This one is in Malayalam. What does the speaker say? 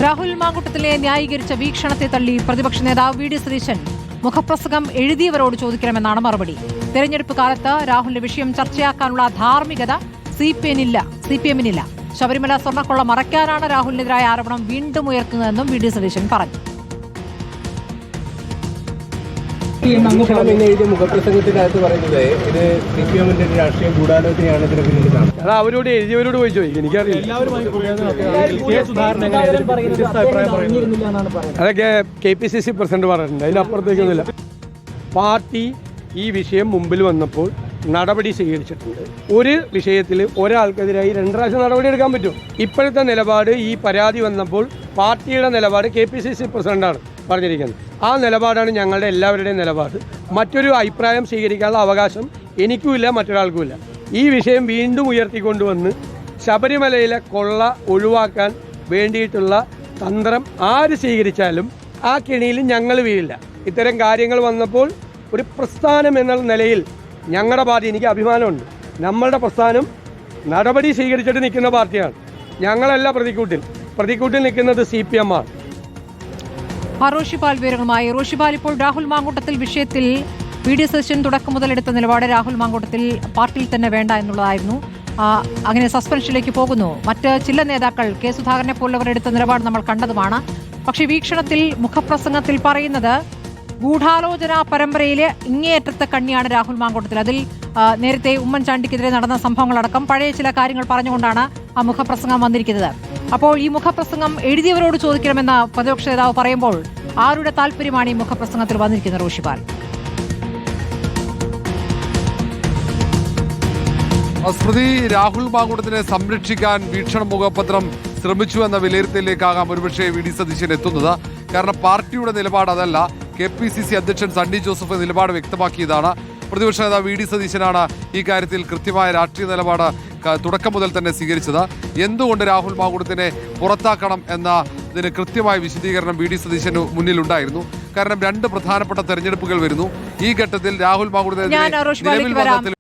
രാഹുൽ മാങ്കൂട്ടത്തിലെ ന്യായീകരിച്ച വീക്ഷണത്തെ തള്ളി പ്രതിപക്ഷ നേതാവ് വി ഡി സതീശൻ മുഖപ്രസംഗം എഴുതിയവരോട് ചോദിക്കണമെന്നാണ് മറുപടി. തെരഞ്ഞെടുപ്പ് കാലത്ത് രാഹുലിന്റെ വിഷയം ചർച്ചയാക്കാനുള്ള ധാർമ്മികത സിപിഎമ്മിനില്ല. ശബരിമല സ്വർണ്ണക്കൊള്ള മറയ്ക്കാനാണ് രാഹുലിനെതിരായ ആരോപണം വീണ്ടും ഉയർത്തുന്നതെന്നും വി ഡി സതീശൻ പറഞ്ഞു. മുഖപ്രസംഗത്തിനകത്ത് പറയുന്നത് ഇത് സിപിഎമ്മിന്റെ രാഷ്ട്രീയ ഗൂഢാലോചനയാണ് ഇതിന് പിന്നിലാണ്. അത് അവരോട് എഴുതിയവരോട് പോയി ചോദിക്കും. എനിക്കറിയില്ല. അതൊക്കെ KPCC പ്രസിഡന്റ് പറഞ്ഞിട്ടുണ്ട്. അതിനപ്പുറത്തേക്കൊന്നുമില്ല. പാർട്ടി ഈ വിഷയം മുമ്പിൽ വന്നപ്പോൾ നടപടി സ്വീകരിച്ചിട്ടുണ്ട്. ഒരു വിഷയത്തിൽ ഒരാൾക്കെതിരായി 2 പ്രാവശ്യം നടപടി എടുക്കാൻ പറ്റും. ഇപ്പോഴത്തെ നിലപാട് ഈ പരാതി വന്നപ്പോൾ പാർട്ടിയുടെ നിലപാട് KPCC പ്രസിഡന്റാണ് പറഞ്ഞിരിക്കുന്നത്. ആ നിലപാടാണ് ഞങ്ങളുടെ എല്ലാവരുടെയും നിലപാട്. മറ്റൊരു അഭിപ്രായം സ്വീകരിക്കാനുള്ള അവകാശം എനിക്കുമില്ല, മറ്റൊരാൾക്കുമില്ല. ഈ വിഷയം വീണ്ടും ഉയർത്തിക്കൊണ്ടുവന്ന് ശബരിമലയിലെ കൊള്ള ഒഴിവാക്കാൻ വേണ്ടിയിട്ടുള്ള തന്ത്രം ആര് സ്വീകരിച്ചാലും ആ കെണിയിൽ ഞങ്ങൾ വീഴില്ല. ഇത്തരം കാര്യങ്ങൾ വന്നപ്പോൾ ഒരു പ്രസ്ഥാനം എന്ന നിലയിൽ ഞങ്ങളുടെ പാർട്ടി, എനിക്ക് അഭിമാനമുണ്ട്, നമ്മളുടെ പ്രസ്ഥാനം നടപടി സ്വീകരിച്ചിട്ട് നിൽക്കുന്ന പാർട്ടിയാണ്. ഞങ്ങളല്ല പ്രതിക്കൂട്ടിൽ നിൽക്കുന്നത് CPM ആണ്. റോഷിപാൽ വിവരങ്ങളുമായി. റോഷിപാൽ, ഇപ്പോൾ രാഹുൽ മാങ്കൂട്ടത്തിൽ വിഷയത്തിൽ വി ഡി സതീശൻ തുടക്കം മുതൽ എടുത്ത നിലപാട് രാഹുൽ മാങ്കൂട്ടത്തിൽ പാർട്ടിയിൽ തന്നെ വേണ്ട എന്നുള്ളതായിരുന്നു. അങ്ങനെ സസ്പെൻഷനിലേക്ക് പോകുന്നു. മറ്റ് ചില നേതാക്കൾ കെ സുധാകരനെ പോലുള്ളവർ എടുത്ത നിലപാട് നമ്മൾ കണ്ടതുമാണ്. പക്ഷേ വീക്ഷണത്തിൽ മുഖപ്രസംഗത്തിൽ പറയുന്നത് ഗൂഢാലോചന പരമ്പരയിലെ ഇങ്ങേയറ്റത്തെ കണ്ണിയാണ് രാഹുൽ മാങ്കൂട്ടത്തിൽ. അതിൽ നേരത്തെ ഉമ്മൻചാണ്ടിക്കെതിരെ നടന്ന സംഭവങ്ങളടക്കം പഴയ ചില കാര്യങ്ങൾ പറഞ്ഞുകൊണ്ടാണ് ആ മുഖപ്രസംഗം വന്നിരിക്കുന്നത്. അപ്പോൾ ഈ മുഖപ്രസംഗം എഴുതിയവരോട് ചോദിക്കണമെന്ന പ്രതിപക്ഷ നേതാവ് പറയുമ്പോൾ ആരുടെ താല്പര്യമാണ് ഈ മുഖപ്രസംഗത്തിൽ വന്നിരിക്കുന്നത്? റോഷിപാൽ, സ്മൃതി, രാഹുൽ മാങ്കൂട്ടത്തിനെ സംരക്ഷിക്കാൻ വീക്ഷണ മുഖപത്രം ശ്രമിച്ചു എന്ന വിലയിരുത്തലിലേക്കാകാം ഒരുപക്ഷെ വി ഡി സതീശൻ എത്തുന്നത്. കാരണം പാർട്ടിയുടെ നിലപാട് അതല്ല. KPCC അധ്യക്ഷൻ സണ്ണി ജോസഫ് നിലപാട് വ്യക്തമാക്കിയതാണ്. പ്രതിപക്ഷ നേതാവ് വി ഡി സതീശനാണ് ഈ കാര്യത്തിൽ കൃത്യമായ രാഷ്ട്രീയ നിലപാട് തുടക്കം മുതൽ തന്നെ സ്വീകരിച്ചത്. എന്തുകൊണ്ട് രാഹുൽ മാങ്കൂട്ടത്തിനെ പുറത്താക്കണം എന്നതിന് കൃത്യമായ വിശദീകരണം വി ഡി സതീശന് മുന്നിലുണ്ടായിരുന്നു. കാരണം 2 പ്രധാനപ്പെട്ട തെരഞ്ഞെടുപ്പുകൾ വരുന്നു. ഈ ഘട്ടത്തിൽ രാഹുൽ മാങ്കൂട്ടത്തിനെതിരെ നിലവിൽ വന്ന